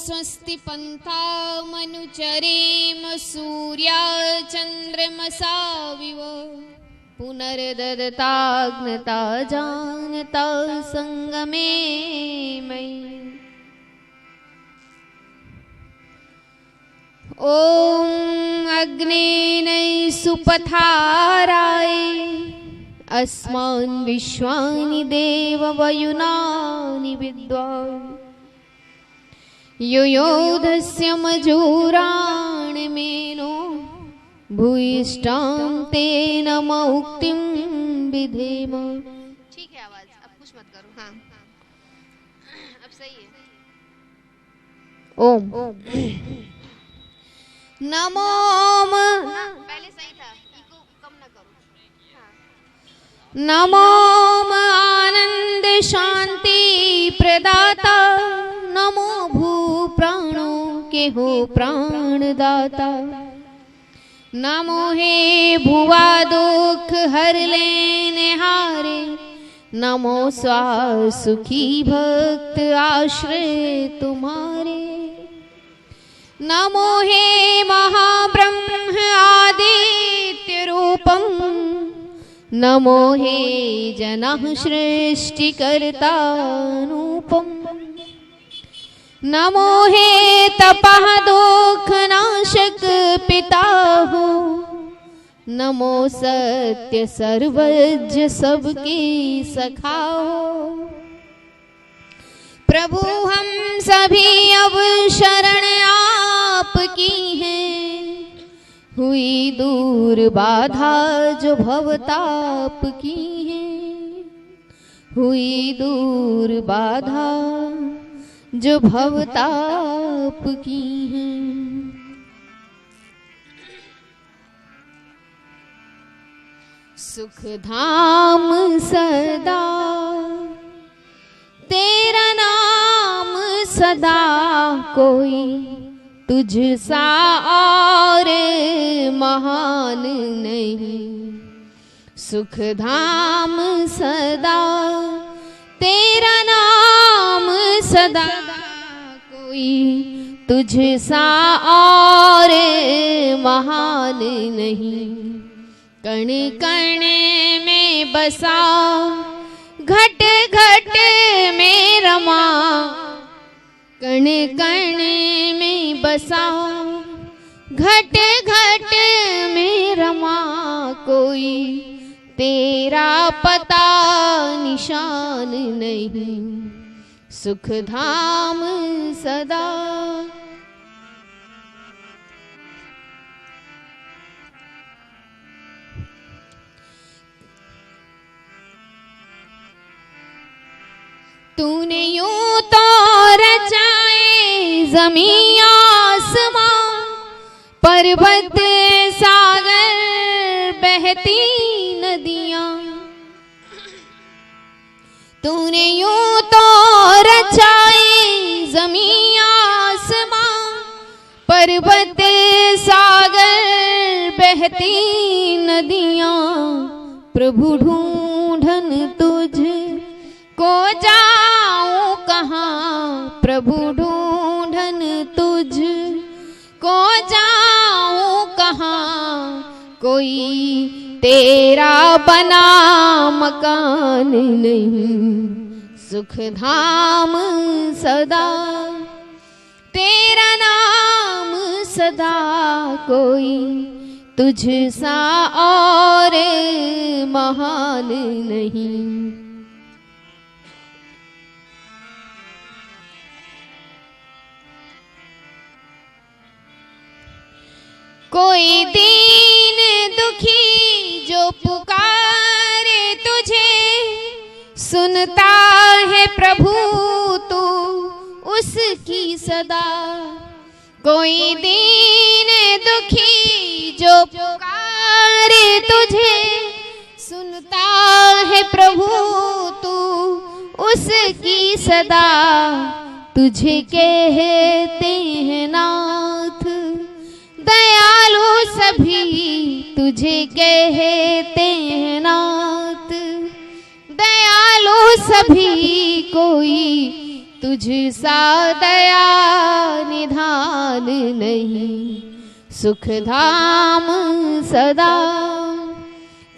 स्वस्ति पन्थामनुचरेम सूर्या चन्द्रमसा विव पुनर्ददताग्नता जानता संगमे मयि। ॐ अग्नेनै सुपथाराय अस्मान् विश्वानि देववयुनानि विद्वान् युयोधस्य मजूराणमेनो भूयिष्ठां तेन मौक्तिं विधेम। ठीक है आवाज, अब कुछ मत करो। हाँ अब सही है। ओम नमो पहले सही था, इको कम ना करो। नमो आनंद शांति प्रदाता, नमो भू प्राणों के हो प्राणदाता, नमो हे भुवा दुख हर लेने हारे, नमो स्वा सुखी भक्त आश्रय तुम्हारे, नमो हे महाब्रह्म आदित्य रूपम, नमो हे जनः सृष्टिकर्तानुपम, नमो हे तपः दुःखनाशक पिता हो, नमो सत्य सर्वज्ञ सबकी सखा हो। प्रभु हम सभी अब शरण आपकी हैं, हुई दूर बाधा जो भवताप की है, हुई दूर बाधा जो भवताप की है। सुख धाम सदा तेरा नाम सदा कोई तुझ सा और महान नहीं। सुख धाम सदा तेरा नाम सदा कोई तुझ सा और महान नहीं। कण कण में बसा घट घट में रमा, कण कण में बसा घट घट में रमा, कोई तेरा पता निशान नहीं। सुख धाम सदा तूने यूं तो रचाए ज़मीं आसमां, पर्वत सागर बहती नदियां। तूने यूं तो रचाए ज़मीं आसमां, पर्वत सागर बहती नदियां। प्रभु ढूंढन तुझ को जाऊं कहाँ, प्रभु ढूंढन तुझ को जाऊं कहाँ, कोई तेरा बना मकान नहीं। सुख धाम सदा तेरा नाम सदा कोई तुझ सा और महान नहीं। कोई दीन दुखी जो पुकारे तुझे, सुनता है प्रभु तू उसकी सदा। कोई दीन दुखी जो पुकारे तुझे, सुनता है प्रभु तू उसकी सदा। तुझे कहते हैं नाथ दयालु सभी, तुझे कहते हैं नाथ दयालु सभी। कोई तुझ सा दया निधान नहीं, सुख धाम सदा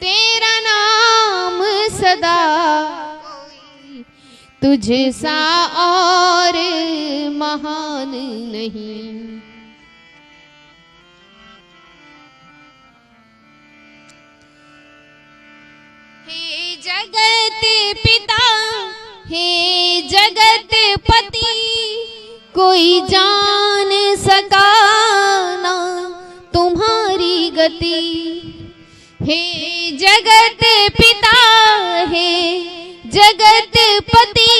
तेरा नाम सदा, तुझ सा और महान नहीं। हे जगत पिता हे जगत पति, कोई जान सका ना तुम्हारी गति। हे जगत पिता हे जगत पति,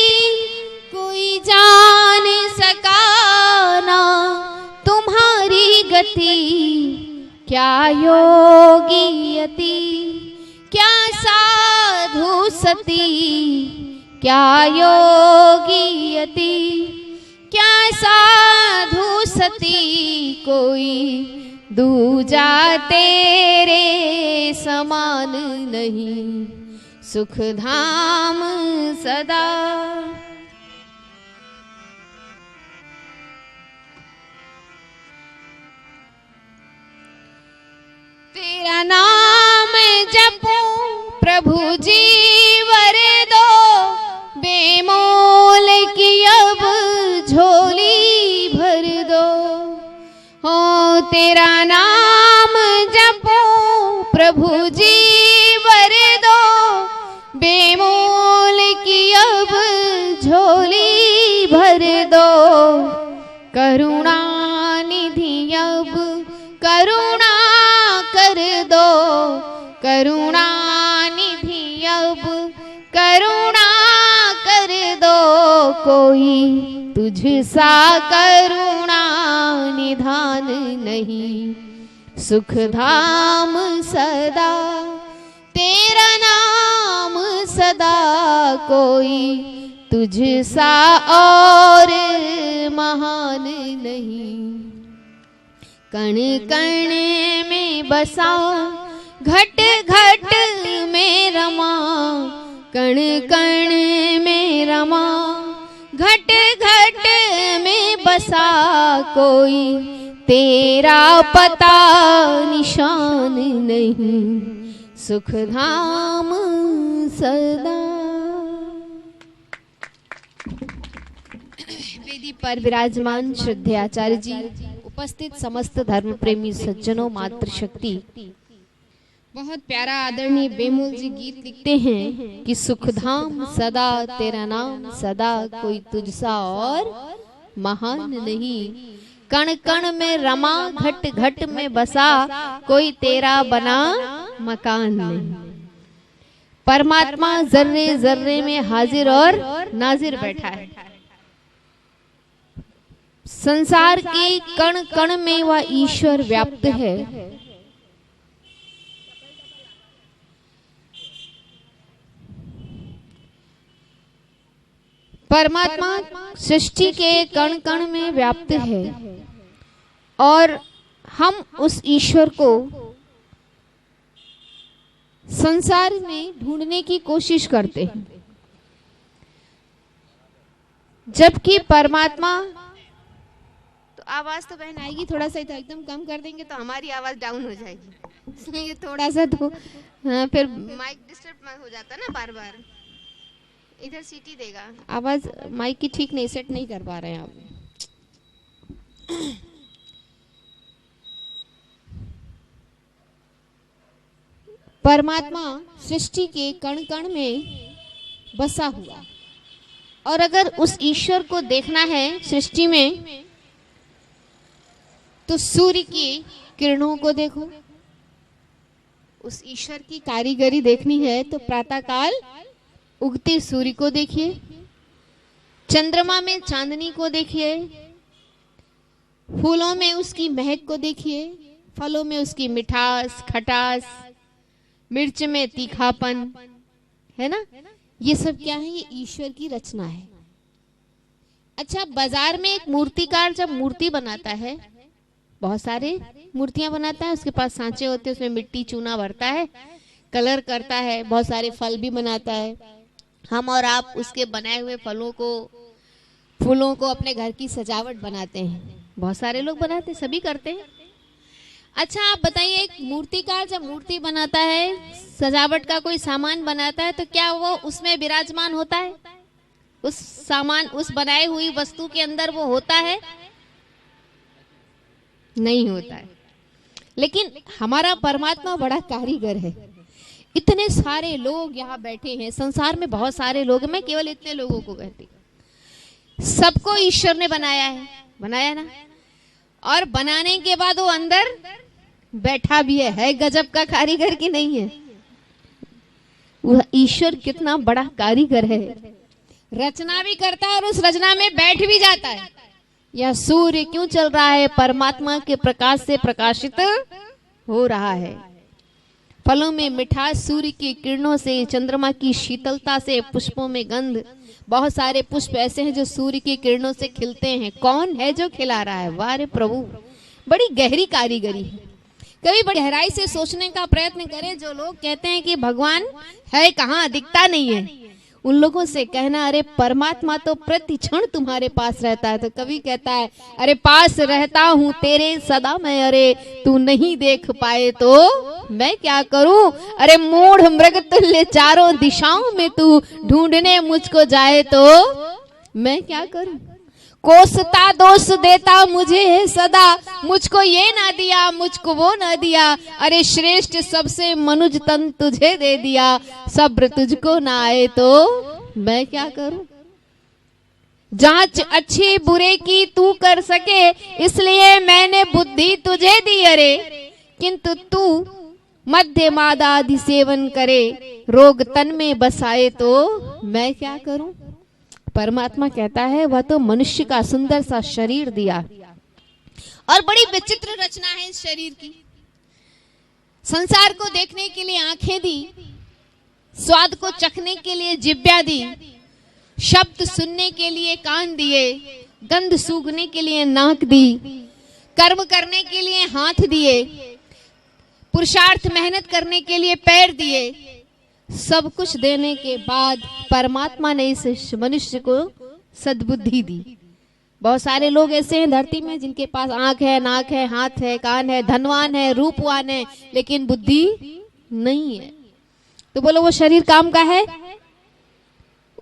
कोई जान सका ना तुम्हारी गति। क्या योगी यति क्या साधु सती, क्या योगी यति क्या साधु सती, कोई दूजा तेरे समान नहीं, सुख धाम सदा। तेरा नाम जपूं प्रभु जी वर दो, बेमोल की अब झोली भर दो। हो तेरा नाम जपूं प्रभु जी वर दो, बेमोल की अब झोली भर दो। करुणा निधि अब करुणा कर दो, करुणा निधि अब करुणा कर दो। कोई तुझ सा करुणा निधान नहीं, सुख धाम सदा तेरा नाम सदा, कोई तुझ सा और महान नहीं। कण कण में बसा घट घट में रमा, कण कण में रमा घट घट में बसा, कोई तेरा पता निशान नहीं, सुख धाम सदा। वेदी पर विराजमान श्रद्धेय आचार्य जी, उपस्थित समस्त धर्म प्रेमी सज्जनों, मातृशक्ति। बहुत प्यारा आदरणीय बेमूल जी गीत लिखते हैं कि सुखधाम सदा तेरा नाम सदा, कोई तुझसा और महान नहीं। कण कण में रमा घट घट में बसा, कोई तेरा बना मकान नहीं। परमात्मा जर्रे जर्रे में हाजिर और नाजिर बैठा है। संसार के कण कण में वह ईश्वर व्याप्त है। परमात्मा सृष्टि के कण कण में व्याप्त है और हम उस ईश्वर को संसार में ढूंढने की कोशिश करते हैं, जबकि परमात्मा। तो आवाज तो बहन आएगी, थोड़ा सा तो एकदम कम कर देंगे तो हमारी आवाज डाउन हो जाएगी, इसलिए थोड़ा सा तो हाँ, फिर माइक डिस्टर्ब हो जाता ना बार बार। इधर सीटी देगा, आवाज माइक की ठीक नहीं सेट नहीं कर पा रहे हैं आप। परमात्मा सृष्टि के कण कण में बसा हुआ, और अगर उस ईश्वर को देखना है सृष्टि में तो सूर्य की किरणों को देखो। उस ईश्वर की कारीगरी देखनी है तो प्रातःकाल उगते सूर्य को देखिए, चंद्रमा में चांदनी को देखिए, फूलों में उसकी महक को देखिए, फलों में उसकी मिठास खटास, मिर्च में तीखापन, है ना। ये सब क्या है? ये ईश्वर की रचना है। अच्छा, बाजार में एक मूर्तिकार जब मूर्ति बनाता है, बहुत सारे मूर्तियां बनाता है, उसके पास सांचे होते हैं, उसमें मिट्टी चूना भरता है, कलर करता है, बहुत सारे फल भी बनाता है। हम और आप उसके बनाए हुए फलों को, फूलों को अपने घर की सजावट बनाते हैं, बहुत सारे लोग बनाते हैं, सभी करते हैं। अच्छा आप बताइए, एक मूर्तिकार जब मूर्ति बनाता है, सजावट का कोई सामान बनाता है, तो क्या वो उसमें विराजमान होता है? उस सामान, उस बनाई हुई वस्तु के अंदर वो होता है? नहीं होता है। लेकिन हमारा परमात्मा बड़ा कारीगर है। इतने सारे लोग यहाँ बैठे हैं, संसार में बहुत सारे लोग हैं, मैं केवल इतने लोगों को कहती हूँ। सबको ईश्वर ने बनाया है, बनाया ना, और बनाने के बाद वो अंदर बैठा भी है गजब का कारीगर की नहीं है? वह ईश्वर कितना बड़ा कारीगर है, रचना भी करता है और उस रचना में बैठ भी जाता है। यह सूर्य क्यों चल रहा है? परमात्मा के प्रकाश से प्रकाशित हो रहा है। फलों में मिठास सूर्य की किरणों से, चंद्रमा की शीतलता से, पुष्पों में गंध। बहुत सारे पुष्प ऐसे हैं जो सूर्य की किरणों से खिलते हैं। कौन है जो खिला रहा है? वाह रे प्रभु, बड़ी गहरी कारीगरी है। कभी बड़ी गहराई से सोचने का प्रयत्न करें। जो लोग कहते हैं कि भगवान है कहाँ, दिखता नहीं है, उन लोगों से कहना, अरे परमात्मा तो प्रति क्षण तुम्हारे पास रहता है। तो कभी कहता है, अरे पास रहता हूँ तेरे सदा मैं, अरे तू नहीं देख पाए तो मैं क्या करूं? अरे मूढ़ मृग तुल्य चारों दिशाओं में तू ढूंढने मुझको जाए तो मैं क्या करूं? कोसता दोष देता मुझे सदा, मुझको ये ना दिया, मुझको वो ना दिया, अरे श्रेष्ठ सबसे मनुज तन तुझे दे दिया, सब्र तुझको ना आए तो मैं क्या करूं? जांच अच्छे बुरे की तू कर सके, इसलिए मैंने बुद्धि तुझे दी, अरे किंतु तू मध्य मादादि सेवन करे, रोग तन में बसाए तो मैं क्या करूं? परमात्मा कहता है, वह तो मनुष्य का सुंदर सा शरीर दिया और बड़ी विचित्र रचना है इस शरीर की। संसार को देखने के लिए आंखें दी, स्वाद को चखने के लिए जिह्वा दी, शब्द सुनने के लिए कान दिए, गंध सूंघने के लिए नाक दी, कर्म करने के लिए हाथ दिए, पुरुषार्थ मेहनत करने के लिए पैर दिए। सब कुछ देने के बाद परमात्मा ने इस मनुष्य को सद्बुद्धि दी। बहुत सारे लोग ऐसे हैं धरती में जिनके पास आंख है, नाक है, हाथ है, कान है, धनवान है, रूपवान है, लेकिन बुद्धि नहीं है। तो बोलो वो शरीर काम का है?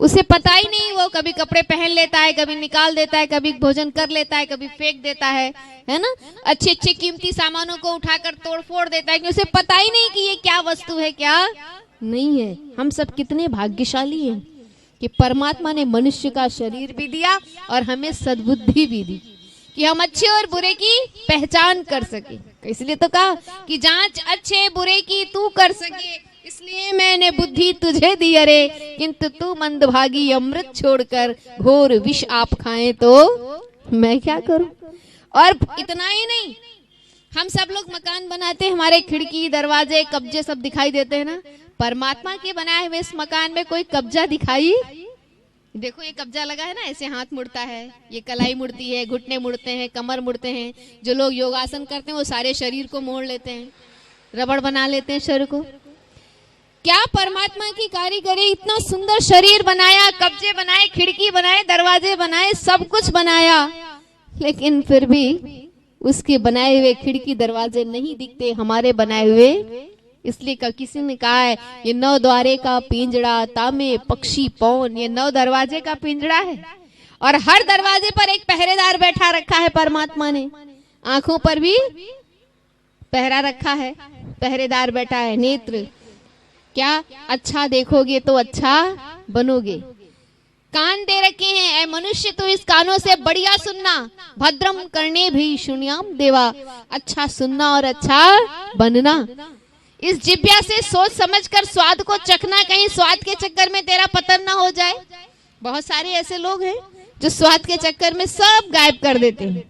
उसे पता ही नहीं। वो कभी कपड़े पहन लेता है, कभी निकाल देता है, कभी भोजन कर लेता है, कभी फेंक देता है ना। अच्छे अच्छे कीमती सामानों को उठाकर तोड़ फोड़ देता है कि उसे पता ही नहीं कि ये क्या वस्तु है, क्या नहीं है। हम सब कितने भाग्यशाली हैं कि परमात्मा ने मनुष्य का शरीर भी दिया और हमें सद्बुद्धि भी दी कि हम अच्छे और बुरे की पहचान कर सके। इसलिए तो कहा कि जांच अच्छे बुरे की तू कर सके, इसलिए मैंने बुद्धि तुझे दी, अरे किंतु तू मंदभागी अमृत छोड़कर घोर विष आप खाए तो मैं क्या करूं? और इतना ही नहीं, हम सब लोग मकान बनाते हैं, हमारे खिड़की दरवाजे कब्जे सब दिखाई देते हैं ना। परमात्मा के बनाए हुए इस मकान में कोई कब्जा दिखाई? देखो ये कब्जा लगा है ना, ऐसे हाथ मुड़ता है, ये कलाई मुड़ती है, घुटने मुड़ते हैं, कमर मुड़ते हैं। जो लोग योगासन करते हैं वो सारे शरीर को मोड़ लेते हैं, रबड़ बना लेते हैं शरीर को। क्या परमात्मा की कारीगरी! इतना सुंदर शरीर बनाया, कब्जे बनाए, खिड़की बनाए, दरवाजे बनाए, सब कुछ बनाया, लेकिन फिर भी उसके बनाए हुए खिड़की दरवाजे नहीं दिखते हमारे बनाए हुए। इसलिए किसी ने कहा है ये 9 द्वारे का पिंजड़ा, तामे पक्षी पौन, ये 9 दरवाजे का पिंजड़ा है और हर दरवाजे पर एक पहरेदार बैठा रखा है परमात्मा ने। आंखों पर भी पहरा रखा है, पहरेदार बैठा है। नेत्र, क्या अच्छा देखोगे तो अच्छा बनोगे। कान दे रखे हैं, ऐ मनुष्य तो इस कानों से बढ़िया सुनना, भद्रम करने भी शून्याम देवा, अच्छा सुनना और अच्छा बनना। इस जिह्वा से सोच समझकर स्वाद को चखना, कहीं स्वाद के चक्कर में तेरा पतन ना हो जाए। बहुत सारे ऐसे लोग हैं जो स्वाद के चक्कर में सब गायब कर देते हैं।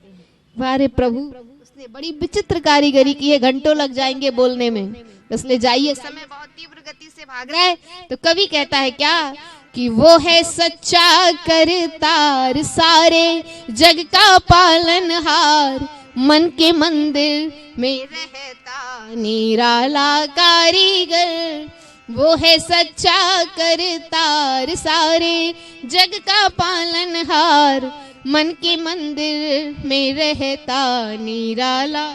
वारे प्रभु, उसने बड़ी विचित्र कारीगरी की है, घंटों लग जाएंगे बोलने में। इसलिए जाइए, समय बहुत तीव्र गति से भाग रहा है। तो कवि कहता है क्या कि वो है सच्चा करतार, सारे जग का पालनहार, मन के मंदिर में रहता निराला कारीगर, वो है सच्चा करतार, सारे जग का पालनहार, मन के मंदिर में रहता निराला।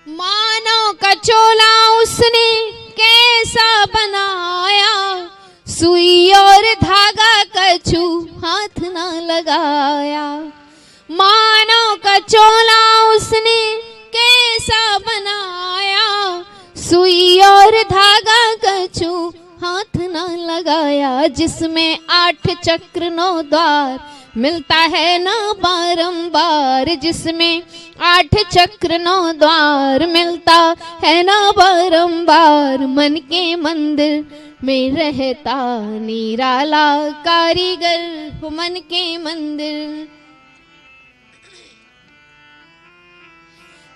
मानव का चोला उसने कैसा बनाया, सुई और धागा कछु हाथ ना लगाया। मानव का चोला उसने कैसा बनाया, सुई और धागा कछु हाथ ना लगाया। जिसमें 8 चक्र 9 द्वार मिलता है ना बारंबार, जिसमें 8 चक्र 9 द्वार मिलता है ना बारंबार। मन के मंदिर में रहता निराला कारीगर, वो मन के मंदिर।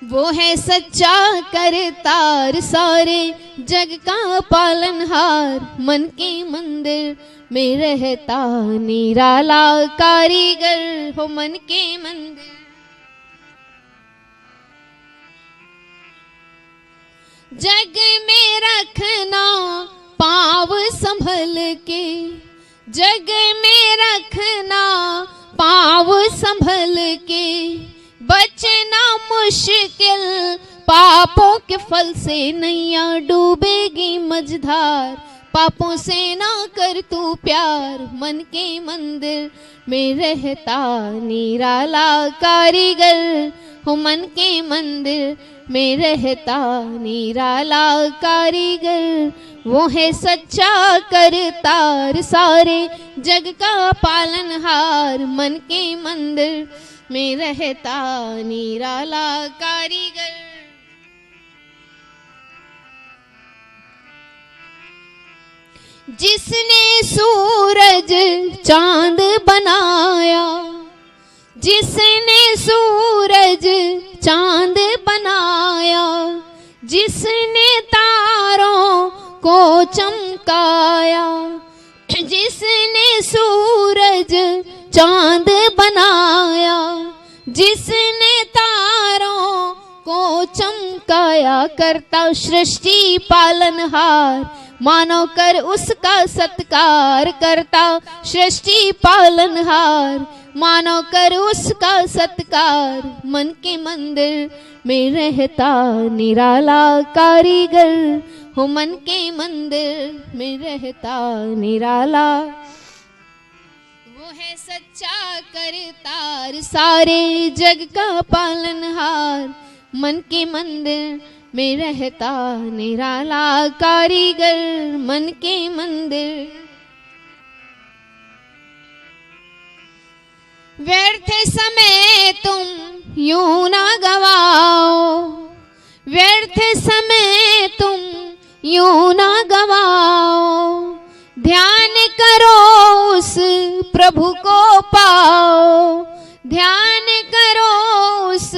वो है सच्चा करतार, सारे जग का पालनहार, मन के मंदिर में रहता निराला कारीगर, हो मन के मंदिर। जग में रखना पाँव संभल के, जग में रखना पाँव संभल के। बचना मुश्किल पापों के फल से, नैया डूबेगी मझधार। पापों से ना कर तू प्यार, मन के मंदिर में रहता निराला कारीगर, हो मन के मंदिर में रहता निराला कारीगर। वो है सच्चा करतार, सारे जग का पालनहार, मन के मंदिर में रहता निराला कारीगर। जिसने सूरज चांद बनाया, जिसने सूरज चांद बनाया, जिसने तारों को चमकाया, जिसने सूरज चांद बनाया, जिसने तारों को चमकाया। करता सृष्टि पालनहार, मानो कर उसका सत्कार। करता सृष्टि पालनहार, मानो कर उसका सत्कार। मन के मंदिर में रहता निराला कारीगर, हो मन के मंदिर में रहता निराला। वो है सच्चा करतार, सारे जग का पालनहार, मन के मंदिर में रहता निराला कारीगर, मन के मंदिर। व्यर्थ समय तुम यूं ना गवाओ, व्यर्थ समय तुम यूं ना गवाओ। ध्यान करो उस प्रभु को पाओ, ध्यान करो उस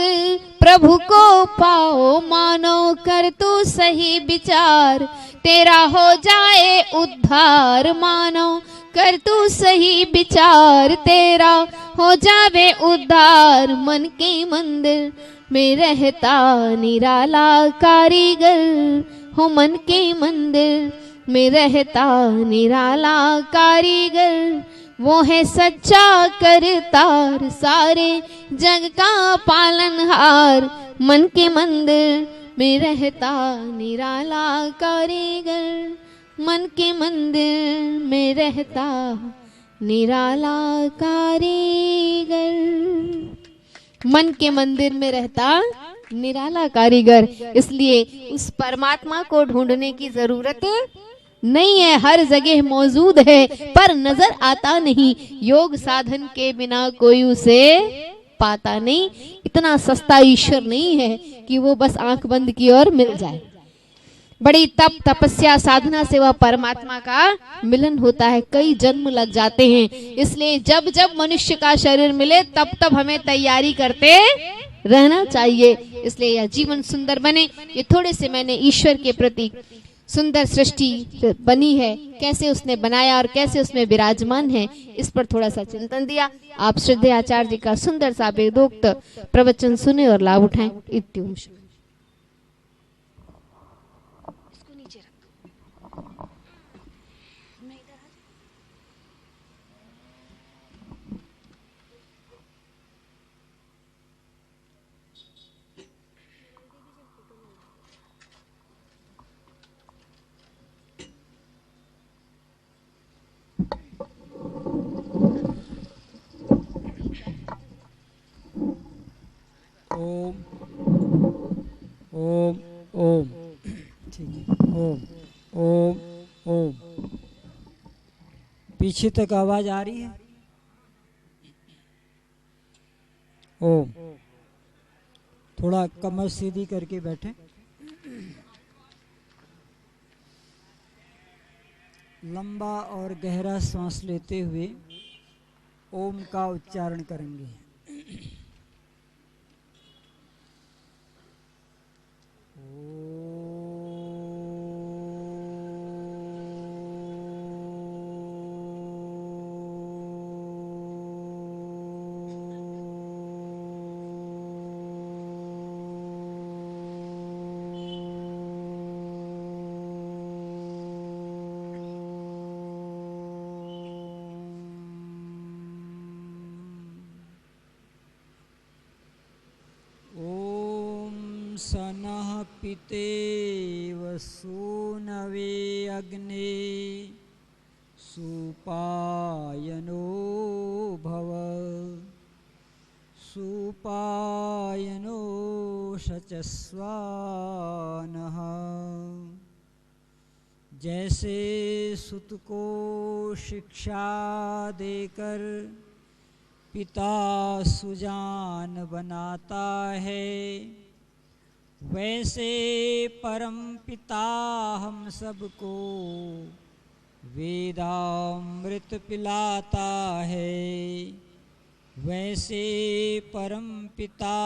प्रभु को पाओ। मानो कर तू सही विचार, तेरा हो जाए उद्धार। मानो कर तू सही विचार, तेरा हो जावे उद्धार। मन के मंदिर में रहता निराला कारीगर, हो मन के मंदिर में रहता निराला कारीगर। वो है सच्चा करतार, सारे जग का पालनहार, मन के मंदिर में रहता निराला कारीगर, मन के मंदिर में रहता निराला कारीगर। मन के मंदिर में रहता निराला कारीगर, इसलिए उस परमात्मा को ढूंढने की जरूरत नहीं है, हर जगह मौजूद है पर नजर आता नहीं। योग साधन के बिना कोई उसे पाता नहीं। इतना सस्ता ईश्वर नहीं है कि वो बस आंख बंद की और मिल जाए। बड़ी तप तपस्या साधना से वह परमात्मा का मिलन होता है, कई जन्म लग जाते हैं। इसलिए जब जब मनुष्य का शरीर मिले तब तब हमें तैयारी करते रहना चाहिए। इसलिए यह जीवन सुंदर बने, ये थोड़े से मैंने ईश्वर के प्रति सुंदर सृष्टि बनी है, कैसे उसने बनाया और कैसे उसमें विराजमान है, इस पर थोड़ा सा चिंतन दिया। आप श्रद्धेय आचार्य जी का सुंदर सा वेदोक्त प्रवचन सुने और लाभ उठाएं। इत्युम। ओम ओम ओम, ठीक है, ओम ओम ओम। पीछे तक आवाज आ रही है? ओम। थोड़ा कमर सीधी करके बैठे। लंबा और गहरा सांस लेते हुए ओम का उच्चारण करेंगे। सनः पितेव सूनवे अग्ने सुपायनो भव सुपायनो शचस्वानः। जैसे सुत को शिक्षा देकर पिता सुजान बनाता है, वैसे परम पिता हम सबको वेदामृत पिलाता है। वैसे परम पिता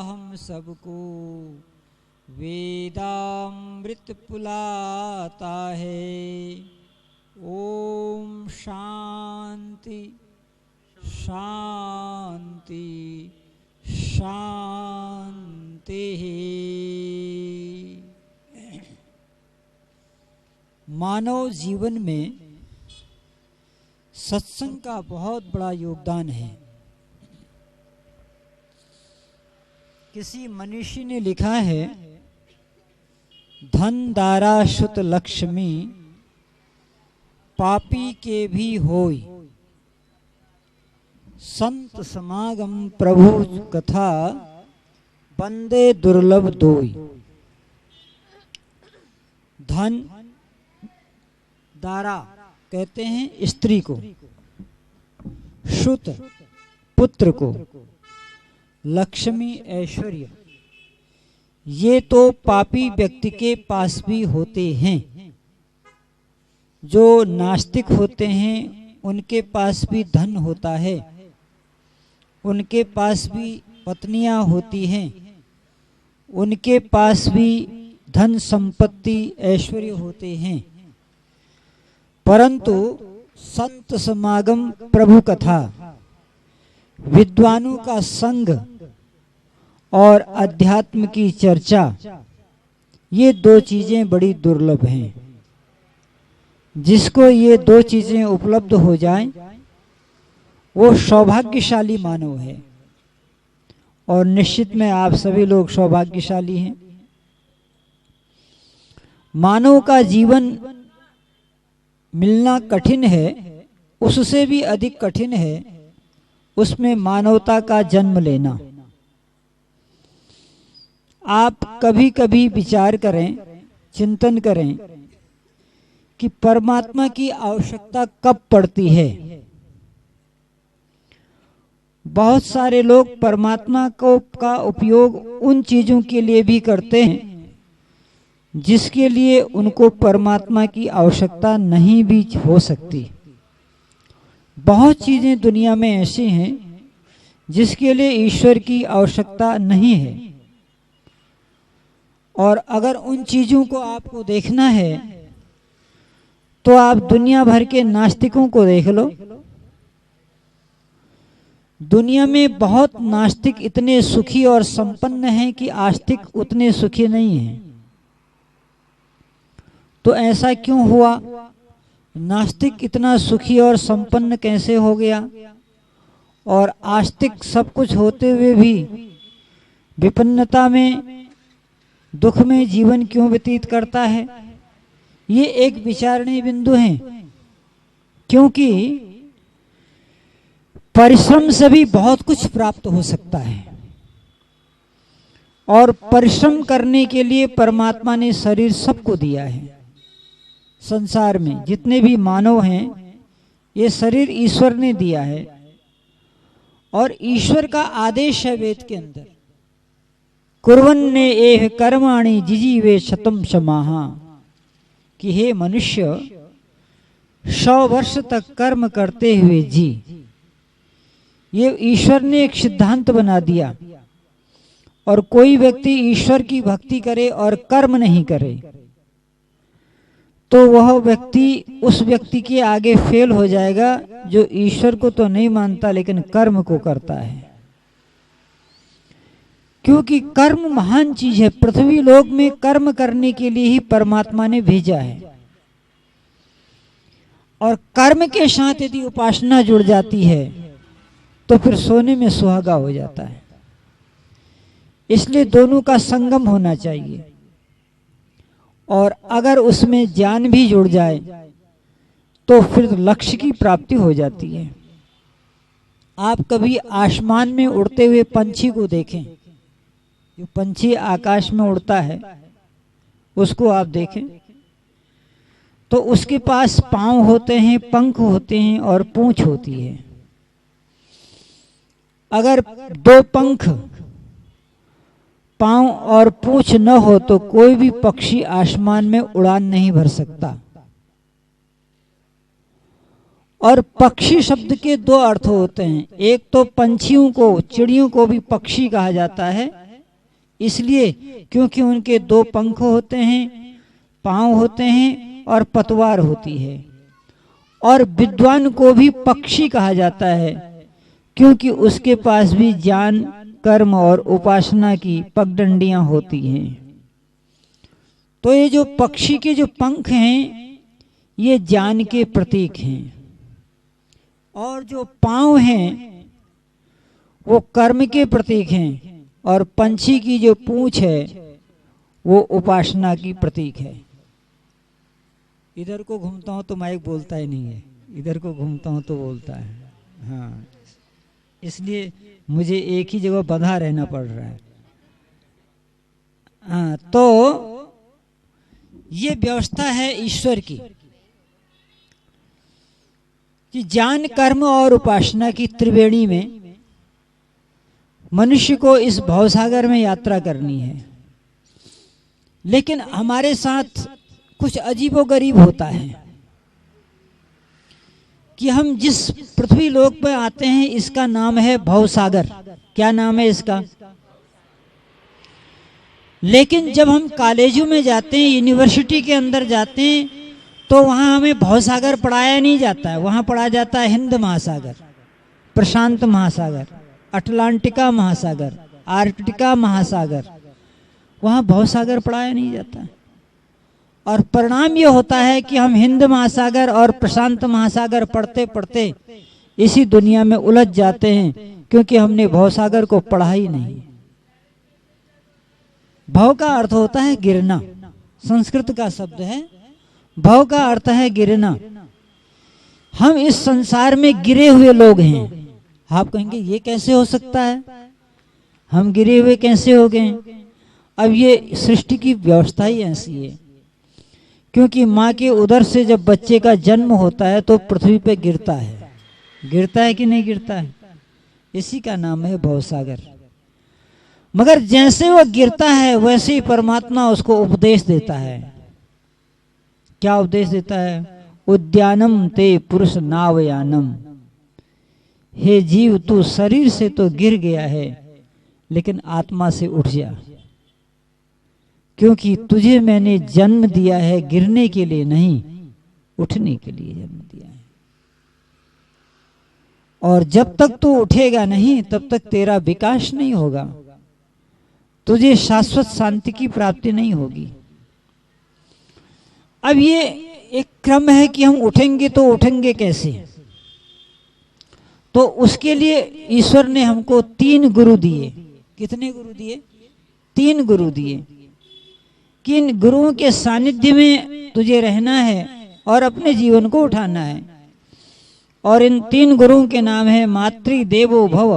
हम सबको वेदामृत पिलाता है। ओम शांति शांति शांति। मानव जीवन में सत्संग का बहुत बड़ा योगदान है। किसी मनीषी ने लिखा है, धन दारा शुत लक्ष्मी पापी के भी होय, संत समागम प्रभु कथा बंदे दुर्लभ दोई। धन दारा कहते हैं स्त्री को, श्रुत पुत्र को, लक्ष्मी ऐश्वर्य, ये तो पापी व्यक्ति के पास भी होते हैं। जो नास्तिक होते हैं उनके पास भी धन होता है, उनके पास भी पत्नियां होती हैं, उनके पास भी धन संपत्ति ऐश्वर्य होते हैं। परंतु संत समागम प्रभु कथा, विद्वानों का संग और अध्यात्म की चर्चा, ये दो चीजें बड़ी दुर्लभ हैं। जिसको ये दो चीजें उपलब्ध हो जाएं, वो सौभाग्यशाली मानव है। और निश्चित में आप सभी लोग सौभाग्यशाली हैं। मानव का जीवन मिलना कठिन है, उससे भी अधिक कठिन है उसमें मानवता का जन्म लेना। आप कभी कभी विचार करें, चिंतन करें कि परमात्मा की आवश्यकता कब पड़ती है। बहुत सारे लोग परमात्मा को का उपयोग उन चीजों के लिए भी करते हैं जिसके लिए उनको परमात्मा की आवश्यकता नहीं भी हो सकती। बहुत चीजें दुनिया में ऐसी हैं जिसके लिए ईश्वर की आवश्यकता नहीं है। और अगर उन चीजों को आपको देखना है तो आप दुनिया भर के नास्तिकों को देख लो। दुनिया में बहुत नास्तिक इतने सुखी और संपन्न हैं कि आस्तिक उतने सुखी नहीं हैं। तो ऐसा क्यों हुआ? नास्तिक इतना सुखी और संपन्न कैसे हो गया और आस्तिक सब कुछ होते हुए भी विपन्नता में, दुख में जीवन क्यों व्यतीत करता है? ये एक विचारणीय बिंदु है, क्योंकि परिश्रम से भी बहुत कुछ प्राप्त हो सकता है और परिश्रम करने के लिए परमात्मा ने शरीर सबको दिया है। संसार में जितने भी मानव हैं ये शरीर ईश्वर ने दिया है और ईश्वर का आदेश है वेद के अंदर, कुर्वन्ने एह कर्माणि जिजीवे शतम शमाहा, कि हे मनुष्य 100 वर्ष तक कर्म करते हुए जी। ये ईश्वर ने एक सिद्धांत बना दिया। और कोई व्यक्ति ईश्वर की भक्ति करे और कर्म नहीं करे तो वह व्यक्ति उस व्यक्ति के आगे फेल हो जाएगा जो ईश्वर को तो नहीं मानता लेकिन कर्म को करता है। क्योंकि कर्म महान चीज है। पृथ्वी लोक में कर्म करने के लिए ही परमात्मा ने भेजा है और कर्म के साथ यदि उपासना जुड़ जाती है तो फिर सोने में सुहागा हो जाता है। इसलिए दोनों का संगम होना चाहिए और अगर उसमें ज्ञान भी जुड़ जाए तो फिर लक्ष्य की प्राप्ति हो जाती है। आप कभी आसमान में उड़ते हुए पंछी को देखें, जो पंछी आकाश में उड़ता है उसको आप देखें तो उसके पास पांव होते हैं, पंख होते हैं और पूंछ होती है। अगर 2 पंख, पांव और पूंछ न हो तो कोई भी पक्षी आसमान में उड़ान नहीं भर सकता। और पक्षी शब्द के 2 अर्थ होते हैं। एक तो पंछियों को, चिड़ियों को भी पक्षी कहा जाता है इसलिए क्योंकि उनके 2 पंख होते हैं, पांव होते हैं और पतवार होती है। और विद्वान को भी पक्षी कहा जाता है क्योंकि उसके पास भी ज्ञान, कर्म और उपासना की पगडंडियां होती हैं। तो ये जो पक्षी के जो पंख हैं ये ज्ञान के प्रतीक हैं और जो पांव हैं वो कर्म के प्रतीक हैं और पंछी की जो पूंछ है वो उपासना की प्रतीक है। इधर को घूमता हूं तो माइक बोलता ही नहीं है, इधर को घूमता हूं तो बोलता है। हाँ, इसलिए मुझे एक ही जगह बंधा रहना पड़ रहा है। हाँ, तो ये व्यवस्था है ईश्वर की कि ज्ञान, कर्म और उपासना की त्रिवेणी में मनुष्य को इस भवसागर में यात्रा करनी है। लेकिन हमारे साथ कुछ अजीबोगरीब होता है कि हम जिस पृथ्वी लोक पर आते हैं इसका नाम है भवसागर। क्या नाम है इसका? लेकिन जब हम कॉलेजों में जाते हैं, यूनिवर्सिटी के अंदर जाते हैं तो वहां हमें भवसागर पढ़ाया नहीं जाता है। वहां पढ़ा जाता है हिंद महासागर, प्रशांत महासागर, अटलांटिका महासागर, आर्कटिका महासागर। वहां भवसागर पढ़ाया नहीं जाता है। और परिणाम ये होता है कि हम हिंद महासागर और प्रशांत महासागर पढ़ते पढ़ते इसी दुनिया में उलझ जाते हैं क्योंकि हमने भवसागर को पढ़ा ही नहीं। भव का अर्थ होता है गिरना, संस्कृत का शब्द है। भव का अर्थ है गिरना। हम इस संसार में गिरे हुए लोग हैं। आप कहेंगे ये कैसे हो सकता है, हम गिरे हुए कैसे हो गए? अब ये सृष्टि की व्यवस्था ही ऐसी है क्योंकि माँ के उदर से जब बच्चे का जन्म होता है तो पृथ्वी पे गिरता है। गिरता है कि नहीं गिरता है? इसी का नाम है भवसागर। मगर जैसे वो गिरता है वैसे ही परमात्मा उसको उपदेश देता है। क्या उपदेश देता है? उद्यानम ते पुरुष नावयानम। हे जीव, तू शरीर से तो गिर गया है लेकिन आत्मा से उठ जा। क्योंकि तुझे मैंने जन्म दिया है गिरने के लिए नहीं, उठने के लिए जन्म दिया है। और जब तक तू उठेगा नहीं तब तक तेरा विकास नहीं होगा, तुझे शाश्वत शांति की प्राप्ति नहीं होगी। अब ये एक क्रम है कि हम उठेंगे तो उठेंगे कैसे? तो उसके लिए ईश्वर ने हमको 3 गुरु दिए। कितने गुरु दिए? 3 गुरु दिए। कि इन गुरुओं के सानिध्य में तुझे रहना है और अपने जीवन को उठाना है। और इन 3 गुरुओं के नाम है मातृदेवो भव,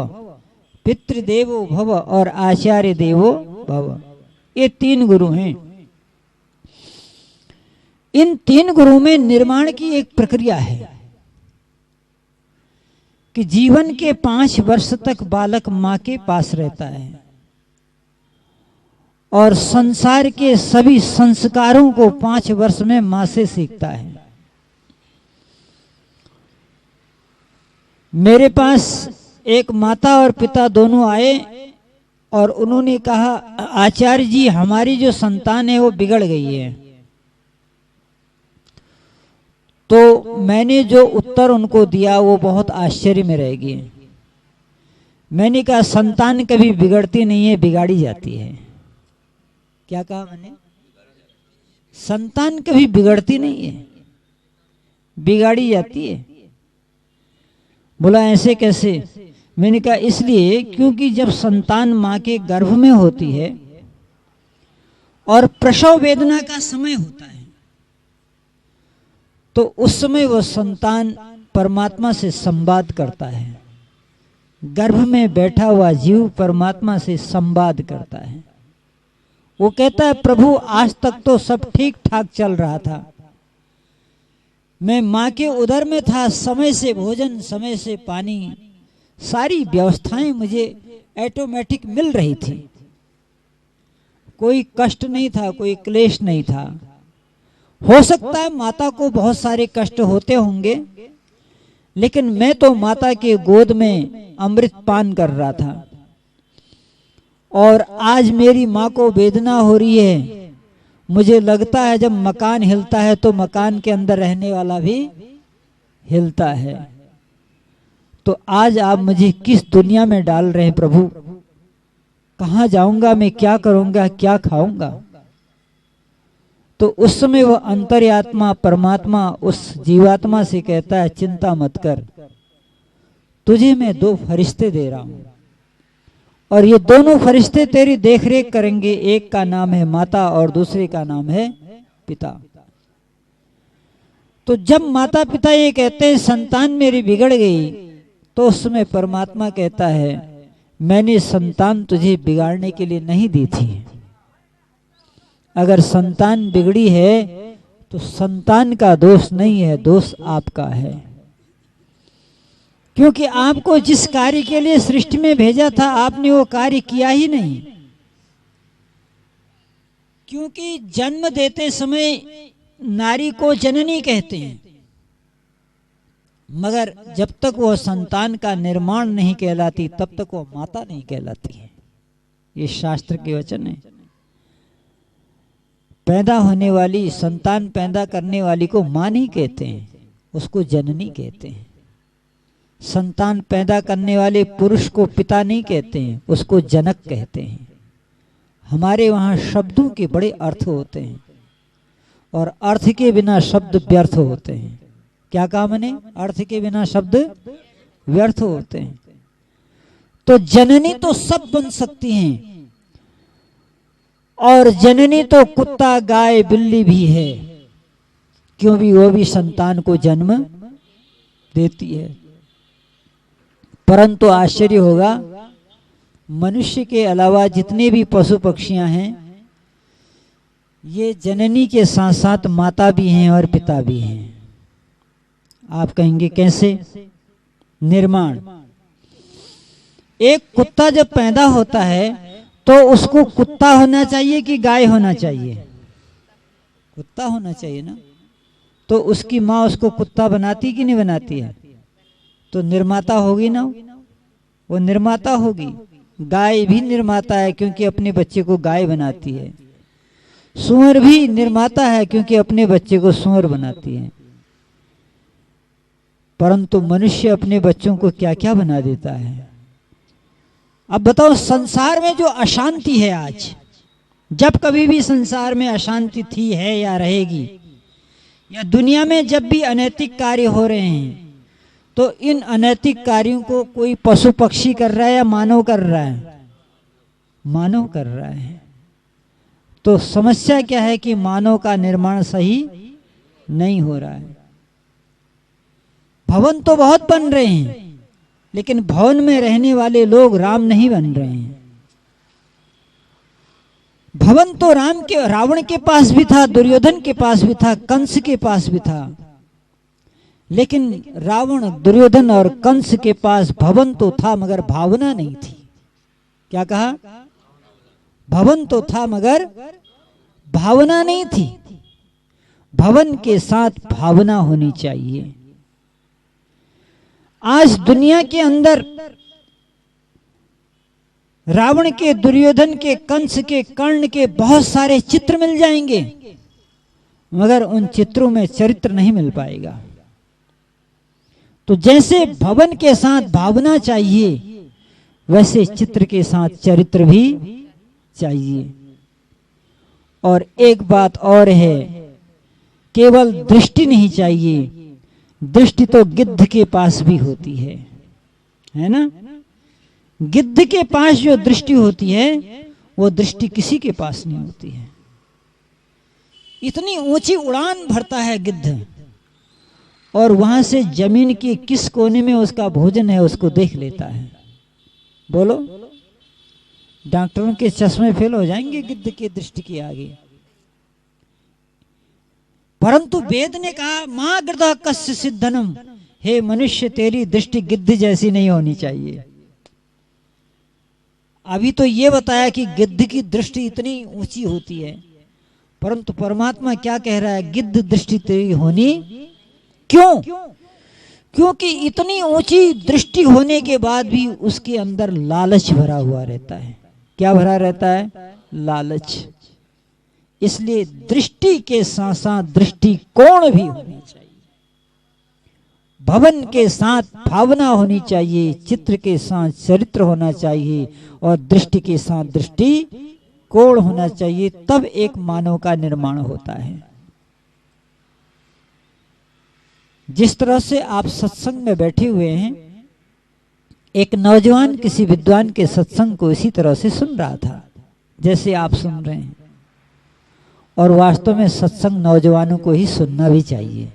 पितृदेवो भव और आचार्य देवो भव। ये 3 गुरु हैं। इन 3 गुरुओं में निर्माण की एक प्रक्रिया है कि जीवन के 5 वर्ष तक बालक मां के पास रहता है और संसार के सभी संस्कारों को 5 वर्ष में मां से सीखता है। मेरे पास एक माता और पिता दोनों आए और उन्होंने कहा, आचार्य जी हमारी जो संतान है वो बिगड़ गई है। तो मैंने जो उत्तर उनको दिया वो बहुत आश्चर्य में रह गए। मैंने कहा संतान कभी बिगड़ती नहीं है, बिगाड़ी जाती है। क्या कहा मैंने? संतान कभी बिगड़ती नहीं है, बिगाड़ी जाती है। बोला ऐसे कैसे? मैंने कहा इसलिए क्योंकि जब संतान मां के गर्भ में होती है और प्रसव वेदना का समय होता है तो उस समय वह संतान परमात्मा से संवाद करता है। गर्भ में बैठा हुआ जीव परमात्मा से संवाद करता है। वो कहता है प्रभु आज तक तो सब ठीक ठाक चल रहा था, मैं मां के उदर में था, समय से भोजन, समय से पानी, सारी व्यवस्थाएं मुझे ऑटोमेटिक मिल रही थी, कोई कष्ट नहीं था, कोई क्लेश नहीं था। हो सकता है माता को बहुत सारे कष्ट होते होंगे, लेकिन मैं तो माता के गोद में अमृत पान कर रहा था। और आज मेरी माँ को वेदना हो रही है, मुझे लगता है जब मकान हिलता है तो मकान के अंदर रहने वाला भी हिलता है। तो आज आप मुझे किस दुनिया में डाल रहे हैं प्रभु? कहाँ जाऊंगा मैं, क्या करूंगा, क्या खाऊंगा? तो उस समय वह अंतर्यात्मा परमात्मा उस जीवात्मा से कहता है चिंता मत कर, तुझे मैं 2 फरिश्ते दे रहा हूं और ये दोनों फरिश्ते तेरी देखरेख करेंगे। एक का नाम है माता और दूसरे का नाम है पिता। तो जब माता पिता ये कहते हैं संतान मेरी बिगड़ गई, तो उस समय परमात्मा कहता है मैंने संतान तुझे बिगाड़ने के लिए नहीं दी थी। अगर संतान बिगड़ी है तो संतान का दोष नहीं है, दोष आपका है। क्योंकि आपको जिस कार्य के लिए सृष्टि में भेजा था आपने वो कार्य किया ही नहीं। क्योंकि जन्म देते समय नारी को जननी कहते हैं, मगर जब तक वो संतान का निर्माण नहीं कहलाती तब तक वो माता नहीं कहलाती है। ये शास्त्र के वचन है। पैदा होने वाली, संतान पैदा करने वाली को मां नहीं कहते हैं, उसको जननी कहते हैं। संतान पैदा करने वाले पुरुष को पिता नहीं कहते हैं, उसको जनक कहते हैं। हमारे वहां शब्दों के बड़े अर्थ होते हैं और अर्थ के बिना शब्द व्यर्थ होते हैं। क्या कहा मैंने? अर्थ के बिना शब्द व्यर्थ होते हैं। तो जननी तो सब बन सकती हैं, और जननी तो कुत्ता गाय बिल्ली भी है, क्यों भी वो भी संतान को जन्म देती है। परंतु आश्चर्य होगा, मनुष्य के अलावा जितने भी पशु पक्षियां हैं ये जननी के साथ साथ माता भी हैं और पिता भी हैं। आप कहेंगे कैसे? निर्माण। एक कुत्ता जब पैदा होता है तो उसको कुत्ता होना चाहिए कि गाय होना चाहिए? कुत्ता होना चाहिए ना। तो उसकी माँ उसको कुत्ता बनाती कि नहीं बनाती है? तो निर्माता होगी ना, वो निर्माता होगी। गाय भी निर्माता है क्योंकि अपने बच्चे को गाय बनाती है। सुअर भी निर्माता है क्योंकि अपने बच्चे को सुअर बनाती है, परंतु मनुष्य अपने बच्चों को क्या क्या बना देता है। अब बताओ, संसार में जो अशांति है आज, जब कभी भी संसार में अशांति थी है या रहेगी, या दुनिया में जब भी अनैतिक कार्य हो रहे हैं, तो इन अनैतिक कार्यों को कोई पशु पक्षी कर रहा है या मानव कर रहा है? मानव कर रहा है। तो समस्या क्या है कि मानव का निर्माण सही नहीं हो रहा है। भवन तो बहुत बन रहे हैं, लेकिन भवन में रहने वाले लोग राम नहीं बन रहे हैं। भवन तो रावण के पास भी था, दुर्योधन के पास भी था, कंस के पास भी था, लेकिन रावण, दुर्योधन और कंस के पास भवन तो था मगर भावना नहीं थी। क्या कहा? भवन तो था मगर भावना नहीं थी। भवन के साथ भावना होनी चाहिए। आज दुनिया के अंदर रावण के, दुर्योधन के, कंस के, कर्ण के बहुत सारे चित्र मिल जाएंगे, मगर उन चित्रों में चरित्र नहीं मिल पाएगा। तो जैसे भवन के साथ भावना चाहिए, वैसे चित्र के साथ चरित्र भी चाहिए। और एक बात और है, केवल दृष्टि नहीं चाहिए, दृष्टि तो गिद्ध के पास भी होती है ना? गिद्ध के पास जो दृष्टि होती है, वो दृष्टि किसी के पास नहीं होती है। इतनी ऊंची उड़ान भरता है गिद्ध, और वहां से जमीन के किस कोने में उसका भोजन है उसको देख लेता है। बोलो, डॉक्टरों के चश्मे फेल हो जाएंगे गिद्ध की दृष्टि के आगे। परंतु वेद ने कहा, मां गृदा कस्य सिद्धनम, हे मनुष्य तेरी दृष्टि गिद्ध जैसी नहीं होनी चाहिए। अभी तो ये बताया कि गिद्ध की दृष्टि इतनी ऊंची होती है, परंतु परमात्मा क्या कह रहा है? गिद्ध दृष्टि तेरी होनी क्यों? क्योंकि इतनी ऊंची दृष्टि होने के बाद भी उसके अंदर लालच भरा हुआ रहता है। क्या भरा रहता है? लालच। इसलिए दृष्टि के साथ साथ दृष्टिकोण भी होना चाहिए। भवन के साथ भावना होनी चाहिए, चित्र के साथ चरित्र होना चाहिए, और दृष्टि के साथ दृष्टिकोण होना चाहिए। तब एक मानव का निर्माण होता है। जिस तरह से आप सत्संग में बैठे हुए हैं, एक नौजवान किसी विद्वान के सत्संग को इसी तरह से सुन रहा था जैसे आप सुन रहे हैं। और वास्तव में सत्संग नौजवानों को ही सुनना भी चाहिए।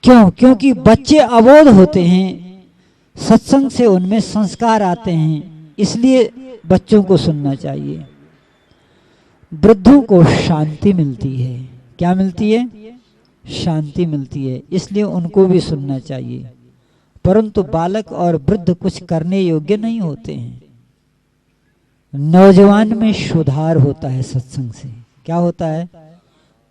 क्यों? क्योंकि बच्चे अबोध होते हैं, सत्संग से उनमें संस्कार आते हैं, इसलिए बच्चों को सुनना चाहिए। वृद्धों को शांति मिलती है। क्या मिलती है? शांति मिलती है, इसलिए उनको भी सुनना चाहिए। परंतु बालक और वृद्ध कुछ करने योग्य नहीं होते हैं। नौजवान में सुधार होता है सत्संग से। क्या होता है?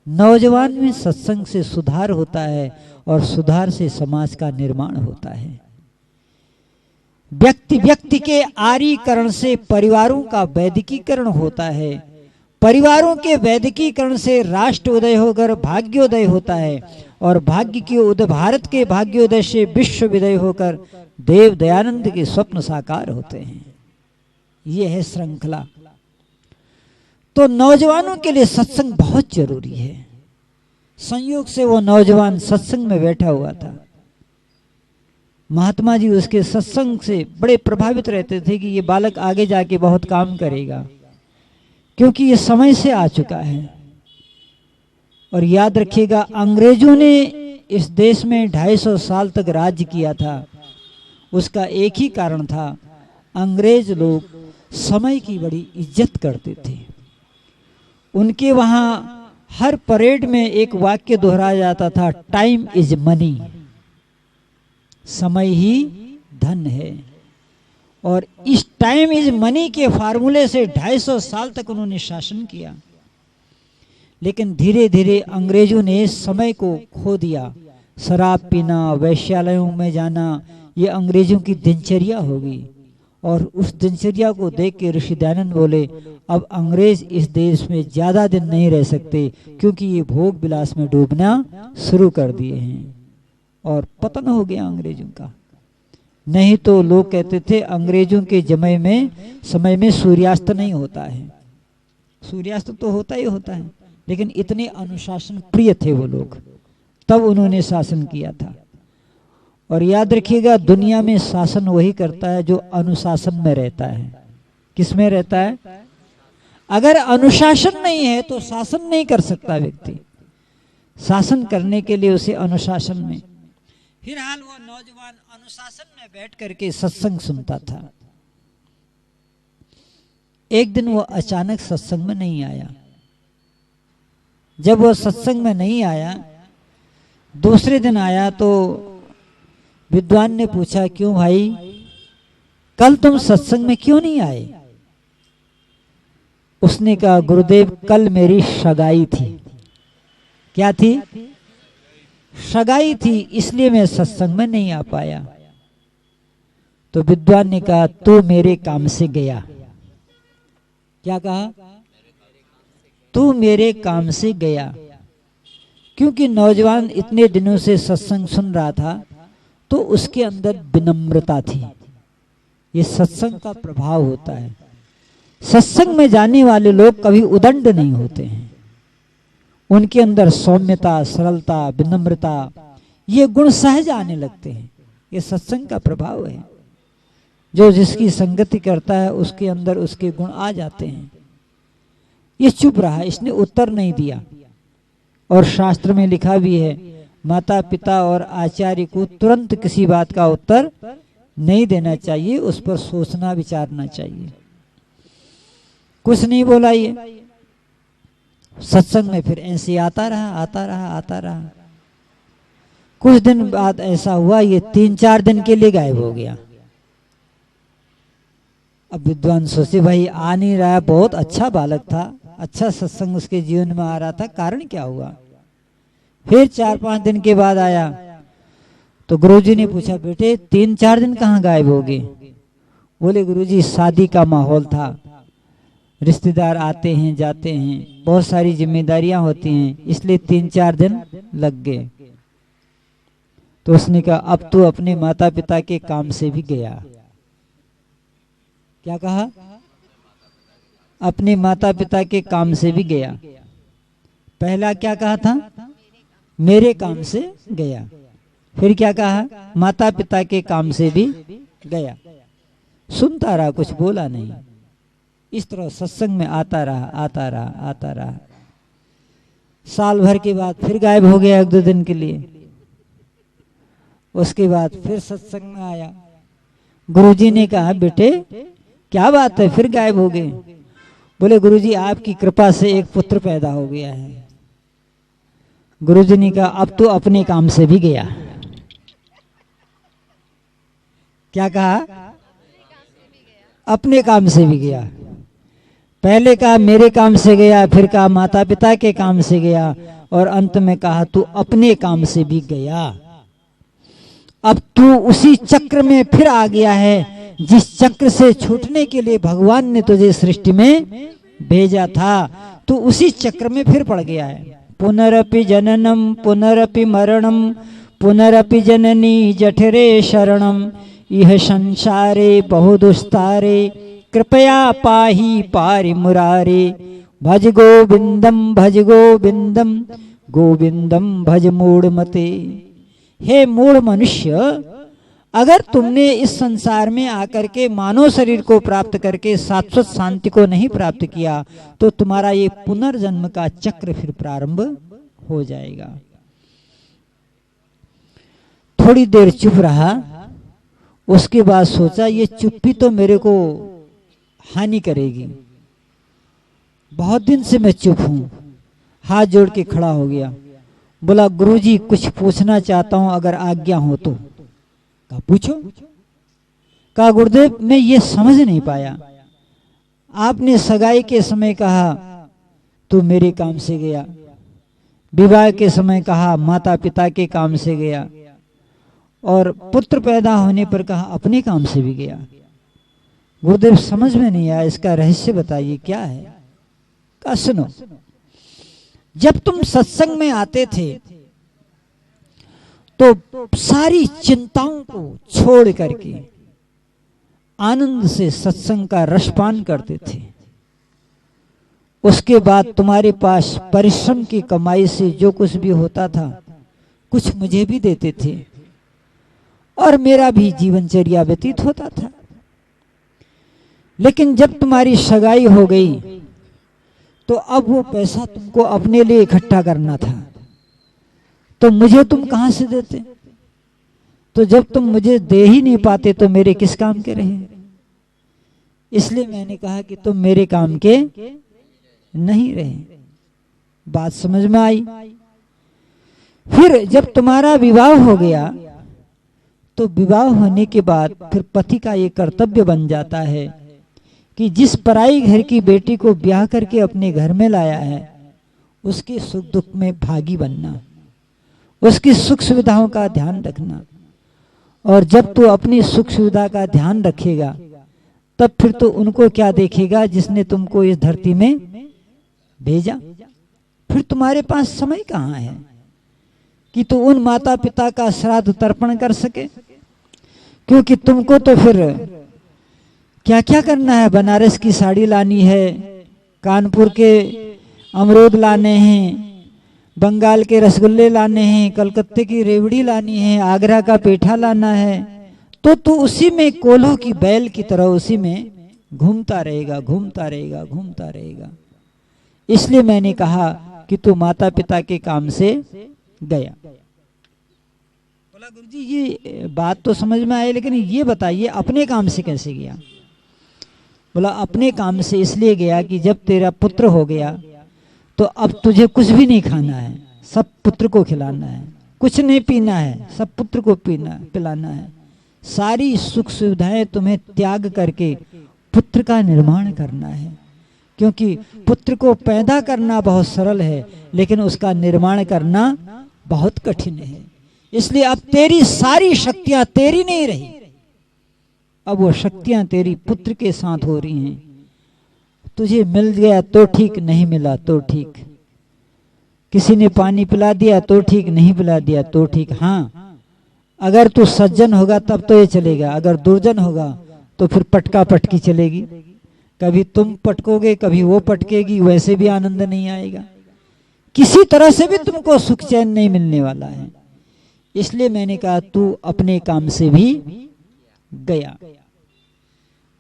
नौजवान में सत्संग से सुधार होता है, और सुधार से समाज का निर्माण होता है। व्यक्ति व्यक्ति के आरीकरण से परिवारों का वैदिकीकरण होता है। परिवारों के वैदिकीकरण से राष्ट्र उदय होकर भाग्योदय होता है, और भाग्य के भारत के भाग्योदय से विश्व विदय होकर देव दयानंद के स्वप्न साकार होते हैं। ये है श्रृंखला। तो नौजवानों के लिए सत्संग बहुत जरूरी है। संयोग से वो नौजवान सत्संग में बैठा हुआ था। महात्मा जी उसके सत्संग से बड़े प्रभावित रहते थे कि ये बालक आगे जाके बहुत काम करेगा, क्योंकि ये समय से आ चुका है। और याद रखिएगा, अंग्रेजों ने इस देश में 250 साल तक राज्य किया था। उसका एक ही कारण था, अंग्रेज लोग समय की बड़ी इज्जत करते थे। उनके वहाँ हर परेड में एक वाक्य दोहराया जाता था, टाइम इज मनी, समय ही धन है। और इस टाइम इज मनी के फार्मूले से 250 साल तक उन्होंने शासन किया। लेकिन धीरे धीरे अंग्रेजों ने समय को खो दिया। शराब पीना, वैश्यालयों में जाना, ये अंग्रेजों की दिनचर्या हो गई। और उस दिनचर्या को देख के ऋषि दयानंद बोले, अब अंग्रेज इस देश में ज्यादा दिन नहीं रह सकते, क्योंकि ये भोग विलास में डूबना शुरू कर दिए हैं। और पतन हो गया अंग्रेजों का। नहीं तो लोग कहते थे अंग्रेजों के समय में सूर्यास्त नहीं होता है। सूर्यास्त तो होता ही होता है, लेकिन इतने अनुशासन प्रिय थे वो लोग, तब उन्होंने शासन किया था। और याद रखिएगा, दुनिया में शासन वही करता है जो अनुशासन में रहता है। किस में रहता है? अगर अनुशासन नहीं है तो शासन नहीं कर सकता व्यक्ति। शासन करने के लिए उसे अनुशासन में, फिलहाल वो नौजवान अनुशासन में बैठ करके सत्संग सुनता था। एक दिन वो अचानक सत्संग में नहीं आया। जब वो सत्संग में नहीं आया, दूसरे दिन आया तो विद्वान ने पूछा, क्यों भाई, कल तुम सत्संग में क्यों नहीं आए? उसने कहा, गुरुदेव कल मेरी सगाई थी। क्या थी? सगाई थी, इसलिए मैं सत्संग में नहीं आ पाया। तो विद्वान ने कहा, तू मेरे काम से गया। क्या कहा? तू मेरे काम से गया। क्योंकि नौजवान इतने दिनों से सत्संग सुन रहा था तो उसके अंदर विनम्रता थी। ये सत्संग का प्रभाव होता है। सत्संग में जाने वाले लोग कभी उदंड नहीं होते हैं। उनके अंदर सौम्यता, सरलता, विनम्रता, ये गुण सहज आने लगते हैं। ये सत्संग का प्रभाव है। जो जिसकी संगति करता है उसके अंदर उसके गुण आ जाते हैं। ये चुप रहा, इसने उत्तर नहीं दिया। और शास्त्र में लिखा भी है, माता पिता और आचार्य को तुरंत किसी बात का उत्तर नहीं देना चाहिए, उस पर सोचना विचारना चाहिए। कुछ नहीं बोला ये। सत्संग में फिर ऐसे आता रहा। कुछ दिन बाद ऐसा हुआ, ये 3-4 दिन के लिए गायब हो गया। अब विद्वान सोचे, भाई आ नहीं रहा, बहुत अच्छा बालक था, अच्छा सत्संग उसके जीवन में आ रहा था, कारण क्या हुआ? फिर 4-5 दिन के बाद आया तो गुरुजी ने पूछा, बेटे 3-4 दिन कहाँ गायब हो गए? बोले, गुरुजी शादी का माहौल था, रिश्तेदार आते हैं जाते हैं, बहुत सारी जिम्मेदारियां होती हैं, इसलिए 3-4 दिन लग गए। तो उसने कहा, अब तो अपने माता पिता के काम से भी गया। क्या कहा? अपने माता पिता के काम से भी गया। पहला क्या कहा था? मेरे काम से गया। फिर क्या कहा? माता पिता के काम से भी गया। सुनता रहा, कुछ बोला नहीं। इस तरह सत्संग में आता रहा। साल भर के बाद फिर गायब हो गया 1-2 दिन के लिए। उसके बाद फिर सत्संग में आया। गुरुजी ने कहा, बेटे क्या बात है, फिर गायब हो गए? बोले, गुरुजी आपकी कृपा से एक पुत्र पैदा हो गया है। गुरुजी ने कहा, अब तो अपने काम से भी गया। क्या कहा? अपने काम से भी गया। पहले कहा मेरे काम से गया, फिर कहा माता पिता के काम से गया, और अंत में कहा तू अपने काम से भी गया। अब तू उसी चक्र में फिर आ गया है जिस चक्र से छूटने के लिए भगवान ने तुझे सृष्टि में भेजा था। तू उसी चक्र में फिर पड़ गया है। पुनरपि जननम पुनरपि मरणम पुनरपि जननी जठरे शरणम इह संसारे बहुदुस्तारे कृपया पाहि पारि मुरारे भज गोविंदम गोविंदम भज मूढ़मते। हे मूढ़ मनुष्य, अगर तुमने इस संसार में आकर के मानव शरीर को प्राप्त करके शाश्वत शांति को नहीं प्राप्त किया तो तुम्हारा ये पुनर्जन्म का चक्र फिर प्रारंभ हो जाएगा। थोड़ी देर चुप रहा, उसके बाद सोचा ये चुप्पी तो मेरे को हानि करेगी। बहुत दिन से मैं चुप हूं। हाथ जोड़ के खड़ा हो गया, बोला गुरुजी कुछ पूछना चाहता हूं, अगर आज्ञा हो तो। कहा पूछो। कहा गुरुदेव मैं ये समझ नहीं पाया, आपने सगाई के समय कहा तू मेरे काम से गया, विवाह के समय कहा माता पिता के काम से गया, और पुत्र पैदा होने पर कहा अपने काम से भी गया। गुरुदेव समझ में नहीं आया, इसका रहस्य बताइए क्या है। कहा सुनो, जब तुम सत्संग में आते थे तो सारी चिंताओं को छोड़ करके आनंद से सत्संग का रसपान करते थे। उसके बाद तुम्हारे पास परिश्रम की कमाई से जो कुछ भी होता था कुछ मुझे भी देते थे और मेरा भी जीवनचर्या व्यतीत होता था। लेकिन जब तुम्हारी सगाई हो गई तो अब वो पैसा तुमको अपने लिए इकट्ठा करना था, तो मुझे तुम कहां से देते? तो जब तुम मुझे दे ही नहीं पाते तो मेरे किस काम के रहे? इसलिए मैंने कहा कि तुम मेरे काम के नहीं रहे। बात समझ में आई? फिर जब तुम्हारा विवाह हो गया तो विवाह होने के बाद फिर पति का ये कर्तव्य बन जाता है कि जिस पराई घर की बेटी को ब्याह करके अपने घर में लाया है उसके सुख दुख में भागी बनना, उसकी सुख सुविधाओं का ध्यान रखना। और जब तू अपनी सुख सुविधा का ध्यान रखेगा तब फिर तो उनको क्या देखेगा जिसने तुमको इस धरती में भेजा। फिर तुम्हारे पास समय कहाँ है कि तू उन माता पिता का श्राद्ध तर्पण कर सके, क्योंकि तुमको तो फिर क्या क्या करना है। बनारस की साड़ी लानी है, कानपुर के अमरूद लाने हैं, बंगाल के रसगुल्ले लाने हैं, कलकत्ते की रेवड़ी लानी है, आगरा का पेठा लाना है। तो तू उसी में कोल्हों की बैल की तरह उसी में घूमता रहेगा, घूमता रहेगा, घूमता रहेगा। इसलिए मैंने कहा कि तू माता पिता के काम से गया। बोला गुरुजी ये बात तो समझ में आई, लेकिन ये बताइए अपने काम से कैसे गया? बोला अपने काम से इसलिए गया कि जब तेरा पुत्र हो गया तो अब तुझे कुछ भी नहीं खाना है, सब पुत्र को खिलाना है, कुछ नहीं पीना है, सब पुत्र को पिलाना है। सारी सुख सुविधाएं तुम्हें त्याग करके पुत्र का निर्माण करना है, क्योंकि पुत्र को पैदा करना बहुत सरल है लेकिन उसका निर्माण करना बहुत कठिन है। इसलिए अब तेरी सारी शक्तियां तेरी नहीं रही, अब वो शक्तियां तेरी पुत्र के साथ हो रही हैं। तुझे मिल गया तो ठीक, नहीं मिला तो ठीक, किसी ने पानी पिला दिया तो ठीक, नहीं पिला दिया तो ठीक। हाँ, अगर तू सज्जन होगा तब तो ये चलेगा, अगर दुर्जन होगा तो फिर पटका पटकी चलेगी। कभी तुम पटकोगे कभी वो पटकेगी, वैसे भी आनंद नहीं आएगा, किसी तरह से भी तुमको सुख चैन नहीं मिलने वाला है। इसलिए मैंने कहा तू अपने काम से भी गया।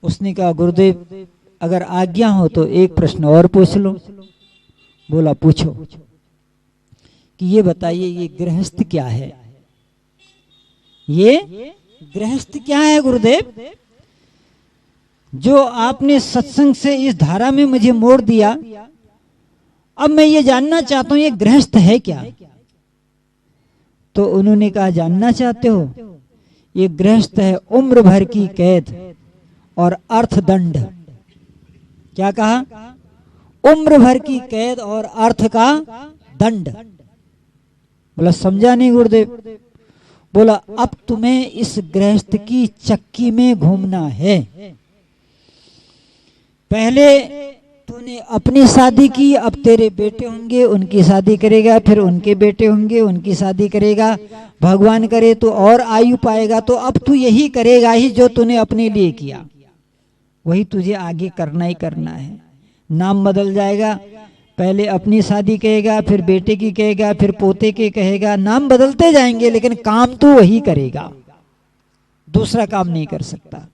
उसने कहा गुरुदेव अगर आज्ञा हो तो एक प्रश्न और पूछ लो। बोला पूछो। कि ये बताइए ये गृहस्थ क्या है? ये गृहस्थ क्या है गुरुदेव? जो आपने सत्संग से इस धारा में मुझे मोड़ दिया, अब मैं ये जानना चाहता हूं ये गृहस्थ है क्या? तो उन्होंने कहा जानना चाहते हो? ये गृहस्थ है उम्र भर की कैद और अर्थदंड। क्या कहा? उम्र भर की कैद और अर्थ का दंड। बोला समझा नहीं गुरुदेव। बोला अब तुम्हें इस गृहस्थ की चक्की में घूमना है। पहले तूने अपनी शादी की, अब तेरे बेटे होंगे उनकी शादी करेगा, फिर उनके बेटे होंगे उनकी शादी करेगा, भगवान करे तो और आयु पाएगा। तो अब तू यही करेगा ही जो तूने अपने लिए किया, वही तुझे आगे करना ही करना है। नाम बदल जाएगा, पहले अपनी शादी कहेगा, फिर बेटे की कहेगा, फिर पोते के कहेगा, नाम बदलते जाएंगे लेकिन काम तो वही करेगा, दूसरा काम नहीं कर सकता।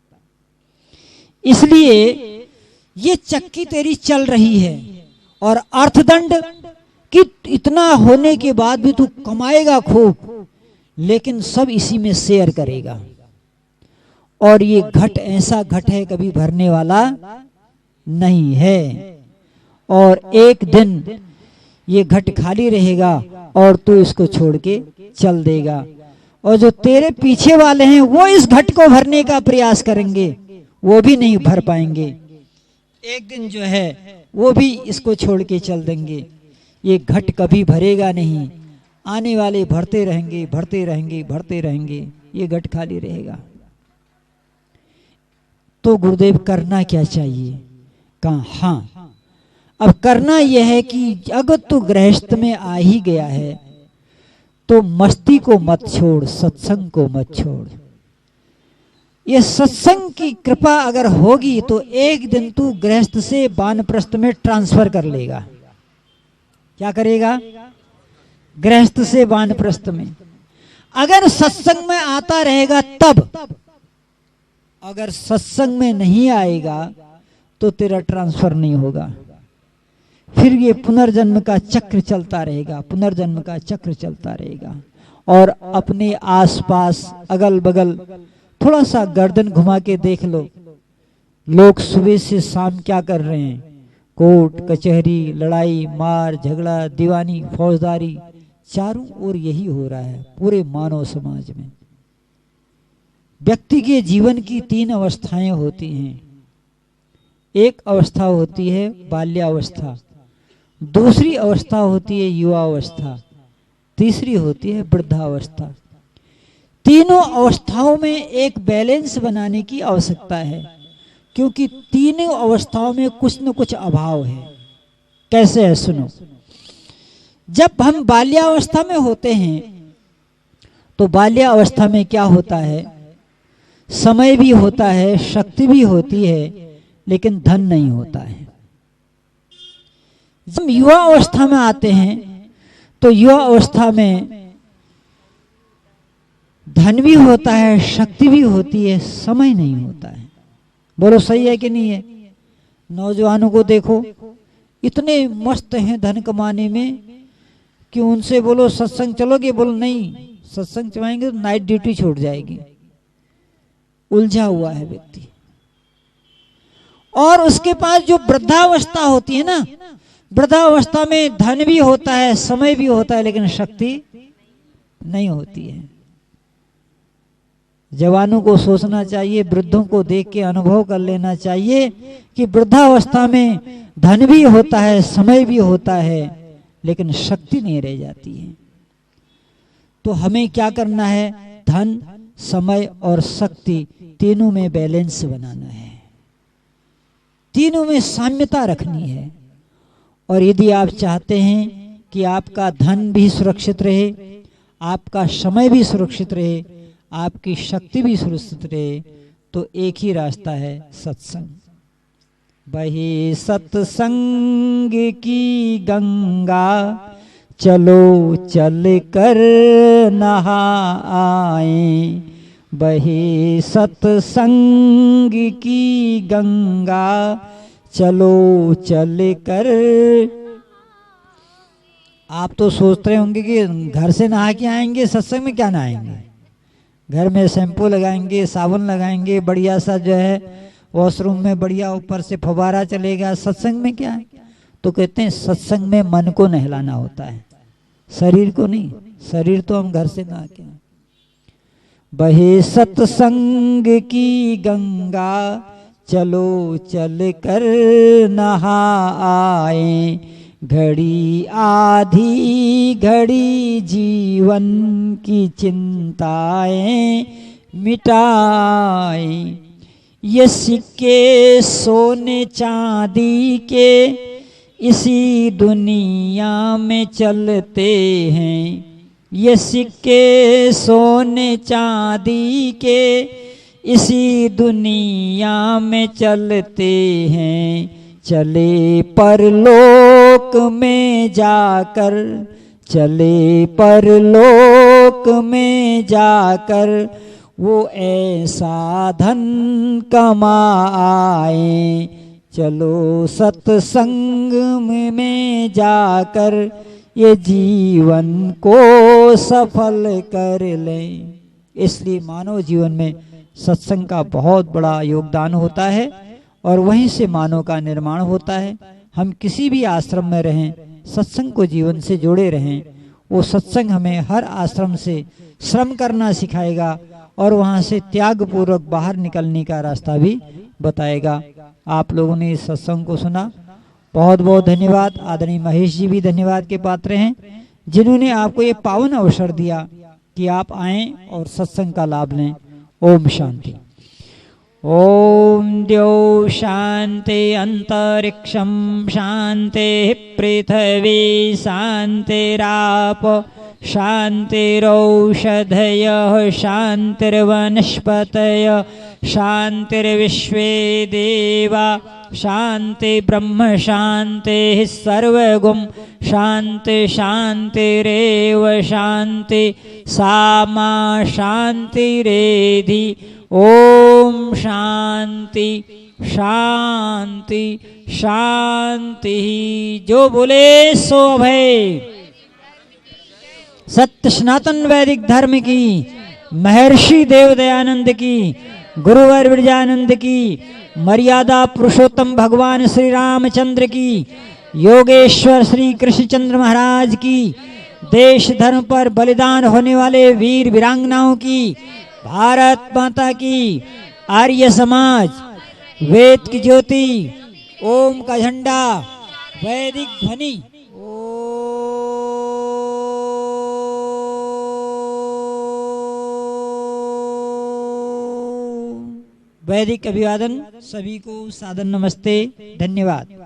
इसलिए ये चक्की तेरी चल रही है। और अर्थदंड कि इतना होने के बाद भी तू कमाएगा खूब, लेकिन सब इसी में शेयर करेगा। और ये घट ऐसा घट है कभी भरने वाला नहीं है। और एक दिन ये घट खाली रहेगा और तू इसको छोड़ के चल देगा। और जो तेरे पीछे वाले हैं वो इस घट को भरने का प्रयास करेंगे, वो भी नहीं भर पाएंगे। एक दिन जो है वो भी इसको छोड़ के चल देंगे। ये घट कभी भरेगा नहीं, आने वाले भरते रहेंगे, भरते रहेंगे, भरते रहेंगे, ये घट खाली रहेगा। तो गुरुदेव करना क्या चाहिए? कहा हाँ, अब करना यह है कि अगर तू गृहस्थ में आ ही गया है तो मस्ती को मत छोड़, सत्संग को मत छोड़। ये सत्संग की कृपा अगर होगी तो एक दिन तू गृहस्थ से वानप्रस्थ में ट्रांसफर कर लेगा। क्या करेगा? गृहस्थ से वानप्रस्थ में। अगर सत्संग में आता रहेगा तब, अगर सत्संग में नहीं आएगा तो तेरा ट्रांसफर नहीं होगा। फिर ये पुनर्जन्म का चक्र चलता रहेगा, पुनर्जन्म का चक्र चलता रहेगा। और अपने आसपास अगल बगल थोड़ा सा गर्दन घुमा के देख लो, लोग सुबह से शाम क्या कर रहे हैं? कोर्ट कचहरी, लड़ाई मार झगड़ा, दीवानी फौजदारी, चारों ओर यही हो रहा है पूरे मानव समाज में। व्यक्ति के जीवन की 3 अवस्थाएं होती हैं। एक अवस्था होती है बाल्यावस्था, दूसरी अवस्था होती है युवावस्था, तीसरी होती है वृद्धावस्था। तीनों अवस्थाओं में एक बैलेंस बनाने की आवश्यकता है, क्योंकि तीनों अवस्थाओं में कुछ न कुछ अभाव है। कैसे है सुनो। जब हम बाल्यावस्था में होते हैं तो बाल्यावस्था में क्या होता है? समय भी होता है, शक्ति भी होती है, लेकिन धन नहीं होता है। जब युवा अवस्था में आते हैं तो युवा अवस्था में धन भी होता है, शक्ति भी होती है, समय नहीं होता है। बोलो सही है कि नहीं है? नौजवानों को देखो, इतने मस्त हैं धन कमाने में कि उनसे बोलो सत्संग चलोगे, बोलो नहीं, सत्संग चलाएंगे तो नाइट ड्यूटी छूट जाएगी। उलझा हुआ है व्यक्ति। और उसके पास जो वृद्धावस्था होती है ना, वृद्धावस्था में धन भी होता है, समय भी होता है, लेकिन शक्ति नहीं होती है। जवानों को सोचना चाहिए, वृद्धों को देख के अनुभव कर लेना चाहिए कि वृद्धावस्था में धन भी होता है, समय भी होता है, लेकिन शक्ति नहीं रह जाती है। तो हमें क्या करना है? धन, समय और शक्ति तीनों में बैलेंस बनाना है, तीनों में साम्यता रखनी है। और यदि आप चाहते हैं कि आपका धन भी सुरक्षित रहे, आपका समय भी सुरक्षित रहे, आपकी शक्ति भी सुरक्षित रहे, तो एक ही रास्ता है सत्संग। बहे सत्संग की गंगा, चलो चल कर नहा आए। बहे सत्संग की गंगा, चलो चल कर। आप तो सोच रहे होंगे कि घर से नहा के आएंगे, सत्संग में क्या नहाएंगे? घर में शैम्पू लगाएंगे, साबुन लगाएंगे, बढ़िया सा जो है वॉशरूम में बढ़िया ऊपर से फव्वारा चलेगा, सत्संग में क्या है? तो कहते हैं सत्संग में मन को नहलाना होता है, शरीर को नहीं। शरीर तो हम घर से नहा के। बहे सत्संग की गंगा, चलो चल कर नहा आए। घड़ी आधी घड़ी जीवन की चिंताएं मिटाए। ये सिक्के सोने चांदी के इसी दुनिया में चलते हैं। ये सिक्के सोने चांदी के इसी दुनिया में चलते हैं। चले परलोक में जाकर, चले परलोक में जाकर, वो ऐसा धन कमाए। चलो सत्संग में जाकर ये जीवन को सफल कर लें। इसलिए मानव जीवन में सत्संग का बहुत बड़ा योगदान होता है और वहीं से मानव का निर्माण होता है। हम किसी भी आश्रम में रहें, सत्संग को जीवन से जोड़े रहें। वो सत्संग हमें हर आश्रम से श्रम करना सिखाएगा और वहाँ से त्याग पूर्वक बाहर निकलने का रास्ता भी बताएगा। आप लोगों ने इस सत्संग को सुना, बहुत बहुत धन्यवाद। आदरणीय महेश जी भी धन्यवाद के पात्र हैं, जिन्होंने आपको ये पावन अवसर दिया कि आप आएं और सत्संग का लाभ लें। ओम शांति। ओम द्यौ शान्ति अंतरिक्षं शान्ति पृथिवी शान्तिराप शान्तिरौषधयः शान्तिर्वनस्पतयः शान्तिर्विश्वे देवा शान्ति ब्रह्म शान्तिः सर्वगुं शान्ति शान्तिरेव शान्ति सामा शान्तिरेधि ओम शांति शांति शांति। जो बोले सो अभय। सत्य सनातन वैदिक धर्म की, महर्षि देवदयानंद की, गुरुवर विरजानंद की, मर्यादा पुरुषोत्तम भगवान श्री रामचंद्र की, योगेश्वर श्री कृष्णचंद्र महाराज की, देश धर्म पर बलिदान होने वाले वीर वीरांगनाओं की, भारत माता की, आर्य समाज, वेद की ज्योति, ओम का झंडा, वैदिक ध्वनि, वैदिक अभिवादन। सभी को सादर नमस्ते, धन्यवाद।